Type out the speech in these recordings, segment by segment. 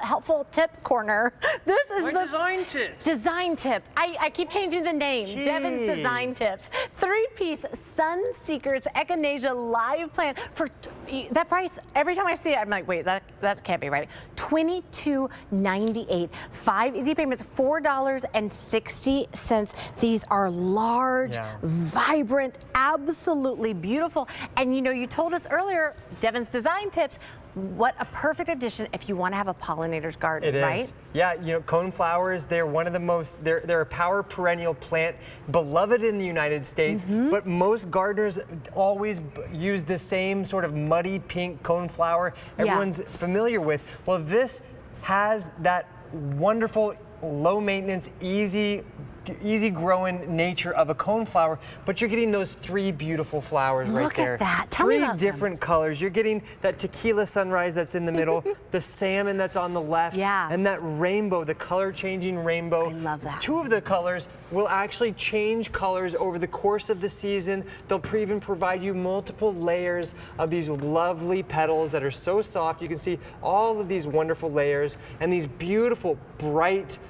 helpful tip corner. This is the design tips. Design tip. I keep changing the name. Jeez. Devin's Design Tips. 3-piece Sunseekers Echinacea live plant for that price. Every time I see it, I'm like, wait, that can't be right. $22.98. 5 easy payments, $4.60. These are large, vibrant, absolutely beautiful. And you know, you told us earlier, Devin's Design Tips, what a perfect addition if you want to have a pollinator's garden, right? It is. Yeah, you know, coneflowers, they're one of the most, they're a power perennial plant, beloved in the United States, but most gardeners always use the same sort of muddy pink coneflower everyone's familiar with. Well, this has that wonderful, low maintenance, easy growing nature of a coneflower, but you're getting those 3 beautiful flowers right there. Look at that. Tell me about 3 different colors. You're getting that tequila sunrise that's in the middle, the salmon that's on the left, and that rainbow, the color changing rainbow. I love that. 2 of the colors will actually change colors over the course of the season. They'll even provide you multiple layers of these lovely petals that are so soft. You can see all of these wonderful layers and these beautiful, bright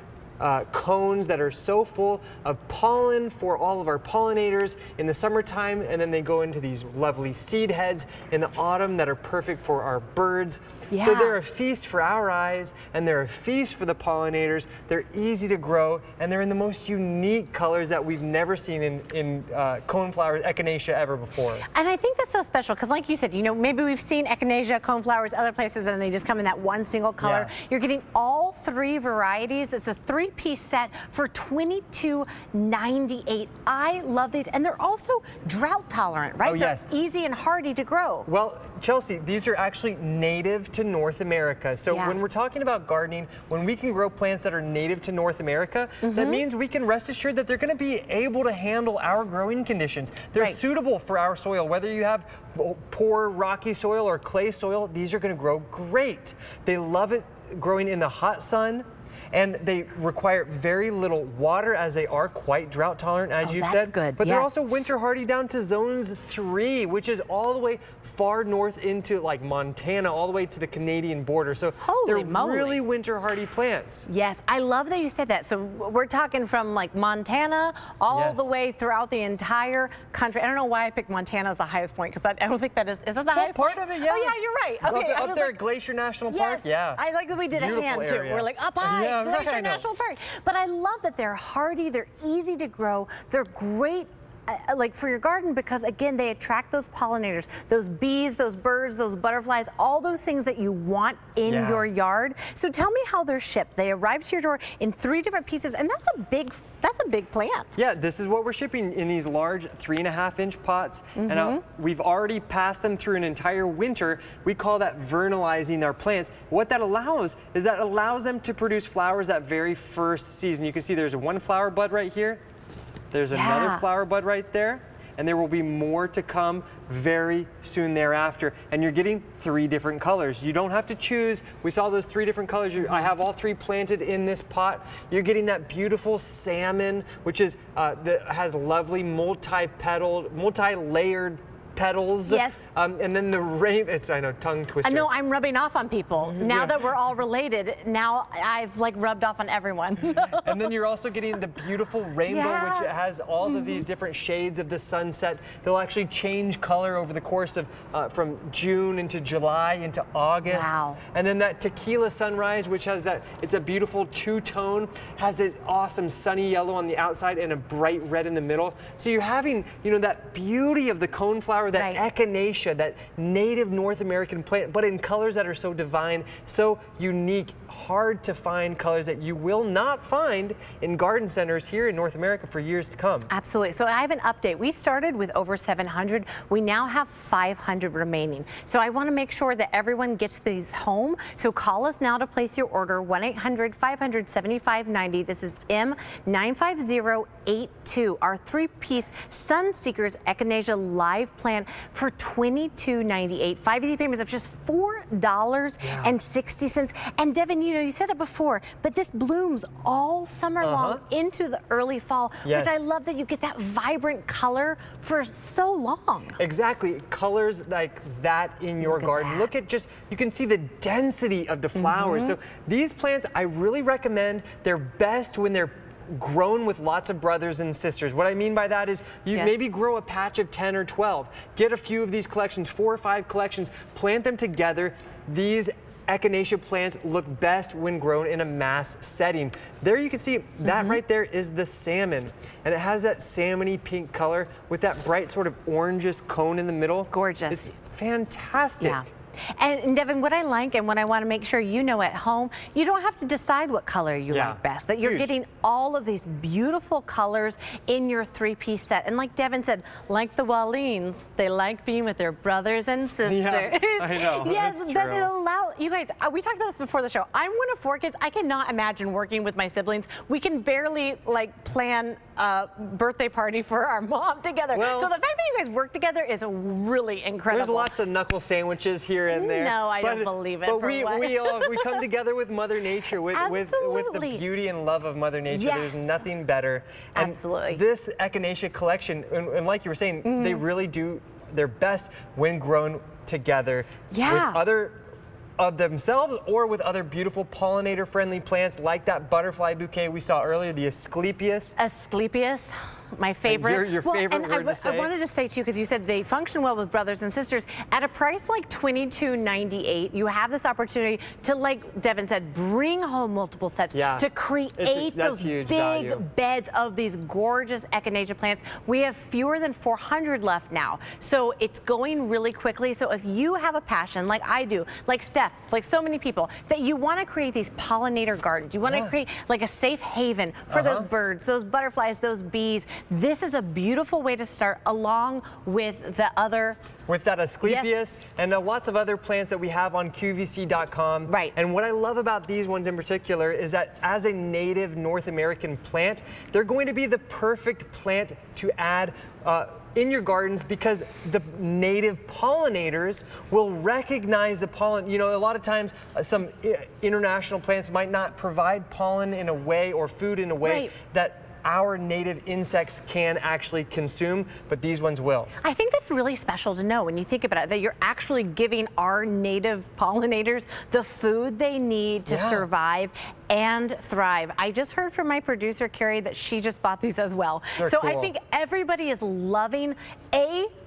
cones that are so full of pollen for all of our pollinators in the summertime, and then they go into these lovely seed heads in the autumn that are perfect for our birds. So they're a feast for our eyes, and they're a feast for the pollinators. They're easy to grow, and they're in the most unique colors that we've never seen in coneflower echinacea ever before. And I think that's so special because, like you said, you know, maybe we've seen echinacea, coneflowers, other places, and they just come in that one single color. You're getting all 3 varieties. It's a 3-piece set for $22.98. I love these, and they're also drought tolerant, right? They're easy and hardy to grow. Well, Chelsea, these are actually native to North America. So when we're talking about gardening, when we can grow plants that are native to North America, that means we can rest assured that they're going to be able to handle our growing conditions. They're suitable for our soil. Whether you have poor rocky soil or clay soil, these are going to grow great. They love it growing in the hot sun, and they require very little water as they are quite drought tolerant, as you said. Good. But they're also winter hardy down to zones 3, which is all the way far north into like Montana, all the way to the Canadian border. So they're really winter hardy plants. Yes, I love that you said that. So we're talking from like Montana all the way throughout the entire country. I don't know why I picked Montana as the highest point, because I don't think that is that the highest part point? of it? Yeah. Oh yeah, you're right. Okay, up there at Glacier National Park. I like that we did a hand too. We're like up high, Glacier National Park. But I love that they're hardy, they're easy to grow, they're great like for your garden, because again, they attract those pollinators, those bees, those birds, those butterflies, all those things that you want in your yard. So tell me how they're shipped. They arrive to your door in 3 different pieces, and that's a big plant. Yeah, this is what we're shipping in these large 3.5-inch pots, and we've already passed them through an entire winter. We call that vernalizing our plants. What that allows is that allows them to produce flowers that very first season. You can see there's 1 flower bud right here. There's another flower bud right there, and there will be more to come very soon thereafter. And you're getting 3 different colors. You don't have to choose. We saw those 3 different colors. I have all 3 planted in this pot. You're getting that beautiful salmon, which is that has lovely multi-petaled, multi-layered petals. Yes. And then the rain, I know, tongue twister. I know, I'm rubbing off on people. Now that we're all related, now I've like rubbed off on everyone. And then you're also getting the beautiful rainbow, which has all of these different shades of the sunset. They'll actually change color over the course of from June into July into August. Wow. And then that tequila sunrise, which has that, it's a beautiful 2-tone, has this awesome sunny yellow on the outside and a bright red in the middle. So you're having, you know, that beauty of the coneflower, that echinacea, that native North American plant, but in colors that are so divine, so unique, hard to find colors that you will not find in garden centers here in North America for years to come. Absolutely. So I have an update. We started with over 700. We now have 500 remaining. So I want to make sure that everyone gets these home. So call us now to place your order, 1-800-500-7590. This is M95082, our 3-piece Sunseekers Echinacea live plant plant for $22.98. 5 easy payments of just $4.60. And Devin, you know, you said it before, but this blooms all summer long into the early fall, which I love that you get that vibrant color for so long. Exactly. Colors like that in your garden. Look at just, you can see the density of the flowers. So these plants, I really recommend. They're best when they're grown with lots of brothers and sisters. What I mean by that is you maybe grow a patch of 10 or 12. Get a few of these collections, 4 or 5 collections, plant them together. These Echinacea plants look best when grown in a mass setting. There you can see that right there is the salmon, and it has that salmony pink color with that bright sort of orangish cone in the middle. Gorgeous. It's fantastic. Yeah. And Devin, what I like and what I want to make sure you know at home, you don't have to decide what color you like best, that you're getting all of these beautiful colors in your 3-piece set. And like Devin said, like the Wallines, they like being with their brothers and sisters. Yeah, I know. Yes, that it allows, you guys, we talked about this before the show. I'm one of 4 kids. I cannot imagine working with my siblings. We can barely like plan a birthday party for our mom together. Well, so the fact that you guys work together is really incredible. There's lots of knuckle sandwiches here and there. No, I don't believe it. But we come together with Mother Nature, with the beauty and love of Mother Nature. Yes. There's nothing better. And Absolutely. this Echinacea collection, and like you were saying, they really do their best when grown together with other of themselves or with other beautiful pollinator-friendly plants like that butterfly bouquet we saw earlier, the Asclepias. Asclepias. My favorite. Your favorite word to say. I wanted to say too, because you said they function well with brothers and sisters. At a price like $22.98, you have this opportunity to, like Devin said, bring home multiple sets to create those big beds of these gorgeous Echinacea plants. We have fewer than 400 left now, so it's going really quickly. So if you have a passion, like I do, like Steph, like so many people, that you want to create these pollinator gardens, you want to create like a safe haven for those birds, those butterflies, those bees. This is a beautiful way to start, along with the other. With that Asclepias and lots of other plants that we have on QVC.com. Right. And what I love about these ones in particular is that as a native North American plant, they're going to be the perfect plant to add in your gardens, because the native pollinators will recognize the pollen. You know, a lot of times some international plants might not provide pollen in a way or food in a way that our native insects can actually consume, but these ones will. I think that's really special to know when you think about it, that you're actually giving our native pollinators the food they need to survive and thrive. I just heard from my producer, Carrie, that she just bought these as well. So cool. I think everybody is loving,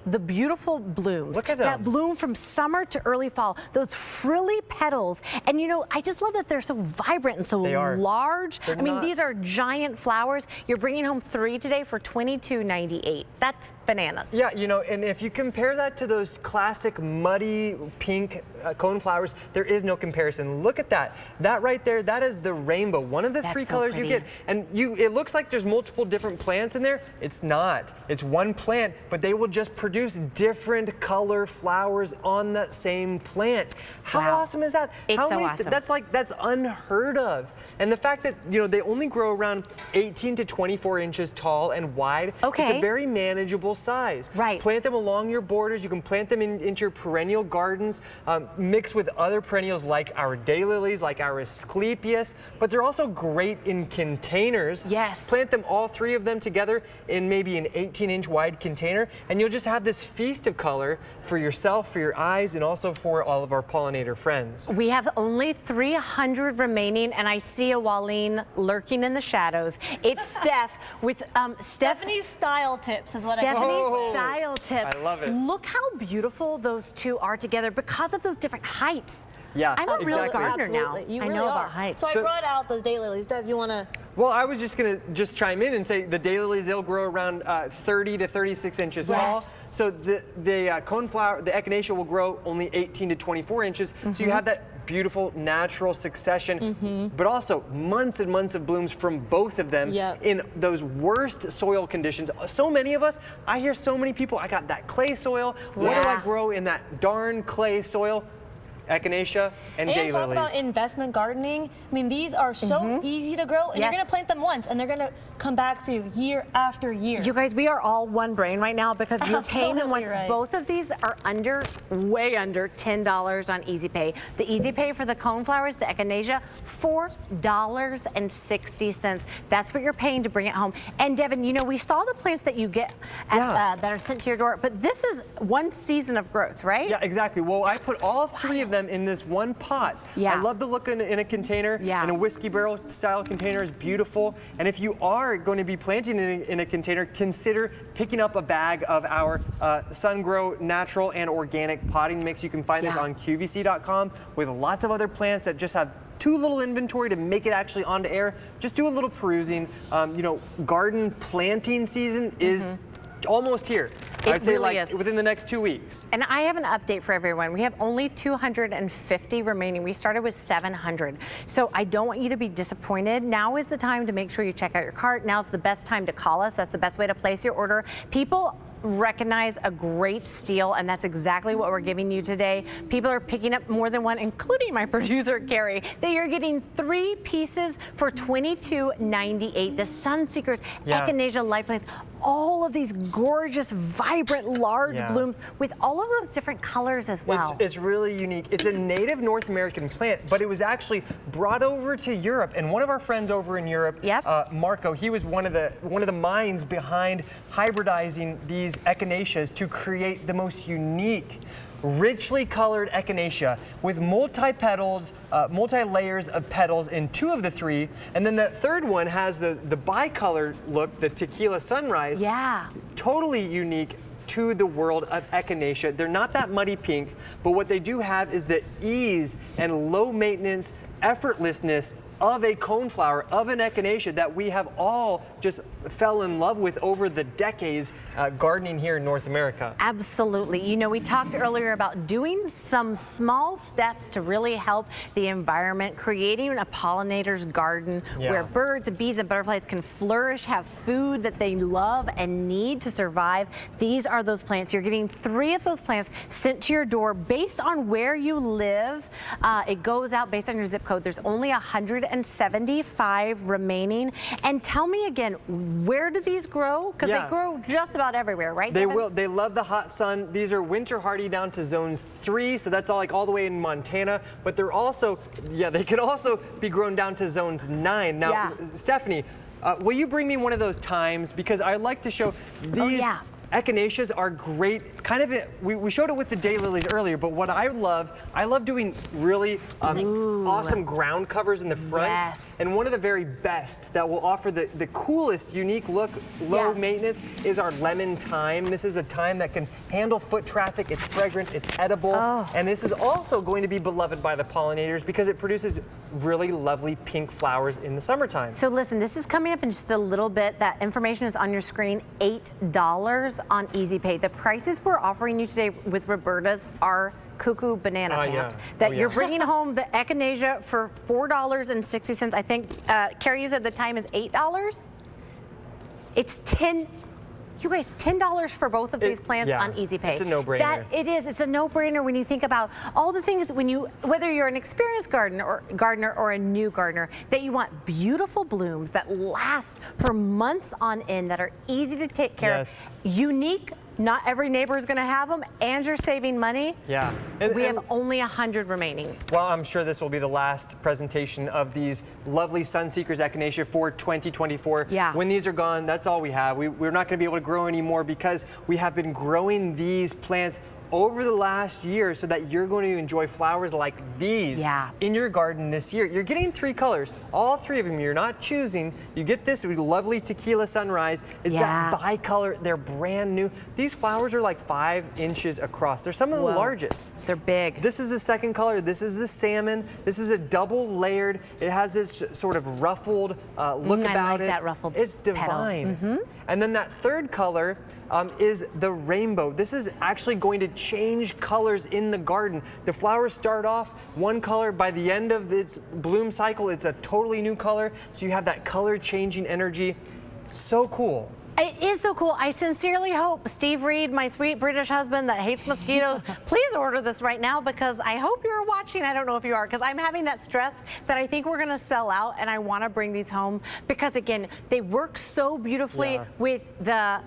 the beautiful blooms. Look at them. That bloom from summer to early fall. Those frilly petals. And you know, I just love that they're so vibrant and so large. I mean, these are giant flowers. You're bringing home 3 today for $22.98. That's bananas. Yeah, you know, and if you compare that to those classic muddy pink coneflowers, there is no comparison. Look at that. That right there, that is the rainbow. One of the 3 colors you get. And it looks like there's multiple different plants in there. It's not. It's one plant, but they will just produce different color flowers on that same plant. How awesome is that? It's so awesome. That's unheard of. And the fact that, you know, they only grow around 18 to 24 inches tall and wide. Okay. It's a very manageable size. Right. Plant them along your borders. You can plant them into your perennial gardens, mixed with other perennials like our daylilies, like our Asclepias, but they're also great in containers. Yes. Plant them, all 3 of them together in maybe an 18-inch wide container, and you'll just have this feast of color for yourself, for your eyes, and also for all of our pollinator friends. We have only 300 remaining, and I see a Walline lurking in the shadows. It's Steph with Stephanie's style tips is what I call it. Style tips. I love it. Look how beautiful those 2 are together because of those different heights. Yeah, I'm a real gardener now. You I really know are. about heights. So I brought out those daylilies. Deb, you want to? Well, I was just going to chime in and say the daylilies, they'll grow around 30 to 36 inches tall. So the coneflower, the Echinacea, will grow only 18 to 24 inches. So you have that beautiful natural succession, but also months and months of blooms from both of them in those worst soil conditions. So many of us, I hear so many people, I got that clay soil. What do I grow in that darn clay soil? echinacea, and daylilies. talk about investment gardening. I mean, these are so easy to grow, and you're going to plant them once, and they're going to come back for you year after year. You guys, we are all one brain right now because you're paying them once. Right. Both of these are way under $10 on Easy Pay. The Easy Pay for the coneflowers, the echinacea, $4.60. That's what you're paying to bring it home. And Devin, you know, we saw the plants that you get at, that are sent to your door, but this is one season of growth, right? Yeah, exactly. Well, I put all three of them in this one pot. Yeah. I love the look in a container. Yeah. In a whiskey barrel style container is beautiful. And if you are going to be planting in a container, consider picking up a bag of our SunGrow natural and organic potting mix. You can find this on QVC.com with lots of other plants that just have too little inventory to make it actually onto air. Just do a little perusing. You know, garden planting season is almost here. I'd say really like is. within the next 2 weeks. And I have an update for everyone. We have only 250 remaining. We started with 700. So I don't want you to be disappointed. Now is the time to make sure you check out your cart. Now's the best time to call us. That's the best way to place your order. People recognize a great steal, and that's exactly what we're giving you today. People are picking up more than one, including my producer, Carrie. They are getting 3 pieces for $22.98. The Sunseekers Echinacea light plants. All of these gorgeous, vibrant, large blooms with all of those different colors as well. It's really unique. It's a native North American plant, but it was actually brought over to Europe. And one of our friends over in Europe, Marco, he was one of the minds behind hybridizing these echinaceas to create the most unique, richly colored echinacea with multi-petals, multi-layers of petals in 2 of the 3. And then that third one has the bicolor look, the tequila sunrise. Yeah. Totally unique to the world of echinacea. They're not that muddy pink, but what they do have is the ease and low maintenance, effortlessness of a coneflower, of an echinacea that we have all just fell in love with over the decades gardening here in North America. Absolutely. You know, we talked earlier about doing some small steps to really help the environment, creating a pollinator's garden where birds and bees and butterflies can flourish, have food that they love and need to survive. These are those plants. You're getting 3 of those plants sent to your door based on where you live. It goes out based on your zip code. There's only 175 remaining. And tell me again, where do these grow? Because they grow just about everywhere, right? They Devin? will. They love the hot sun. These are winter hardy down to zones 3, so that's all the way in Montana. But they're also, they can also be grown down to zones 9. Now, Stephanie, will you bring me one of those times? Because I'd like to show these. Echinaceas are great. Kind of, we showed it with the daylilies earlier, but what I love doing really awesome ground covers in the front. And one of the very best that will offer the coolest, unique look, low maintenance, is our lemon thyme. This is a thyme that can handle foot traffic. It's fragrant, it's edible, and this is also going to be beloved by the pollinators because it produces really lovely pink flowers in the summertime. So listen, this is coming up in just a little bit. That information is on your screen, $8 on Easy Pay. The prices we're offering you today with Roberta's are cuckoo banana pants. That you're bringing home the echinacea for $4.60. I think, Carrie, you said the time is $8? It's you guys, $10 for both of these plants on Easy Pay. It's a no-brainer. It is. It's a no-brainer when you think about all the things whether you're an experienced gardener or a new gardener, that you want beautiful blooms that last for months on end, that are easy to take care of, unique. Not every neighbor is going to have them, and you're saving money. And we have only 100 remaining. Well, I'm sure this will be the last presentation of these lovely Sunseekers Echinacea for 2024. When these are gone, that's all we have. We're not going to be able to grow anymore because we have been growing these plants over the last year so that you're going to enjoy flowers like these in your garden this year. You're getting 3 colors, all 3 of them. You're not choosing. You get this lovely tequila sunrise. It's that bicolor. They're brand new. These flowers are like 5 inches across. They're some of the largest. They're big. This is the second color. This is the salmon. This is a double layered. It has this sort of ruffled look about it. That ruffled It's divine. And then that third color is the rainbow. This is actually going to change colors in the garden. The flowers start off one color. By the end of its bloom cycle, it's a totally new color. So you have that color changing energy. So cool. It is so cool. I sincerely hope Steve Reed, my sweet British husband that hates mosquitoes, please order this right now, because I hope you're watching. I don't know if you are, because I'm having that stress that I think we're going to sell out, and I want to bring these home because, again, they work so beautifully with the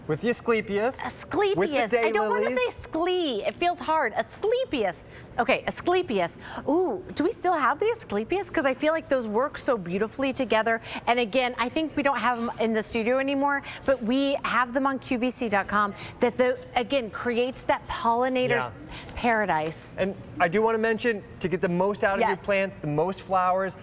Asclepias. Asclepias. With the day I don't want to lilies. say sclee. It feels hard. Asclepias. Okay, Asclepias. Ooh, do we still have the Asclepias? Because I feel like those work so beautifully together. And again, I think we don't have them in the studio anymore, but we have them on QVC.com that, again, creates that pollinator's paradise. And I do want to mention, to get the most out of your plants, the most flowers,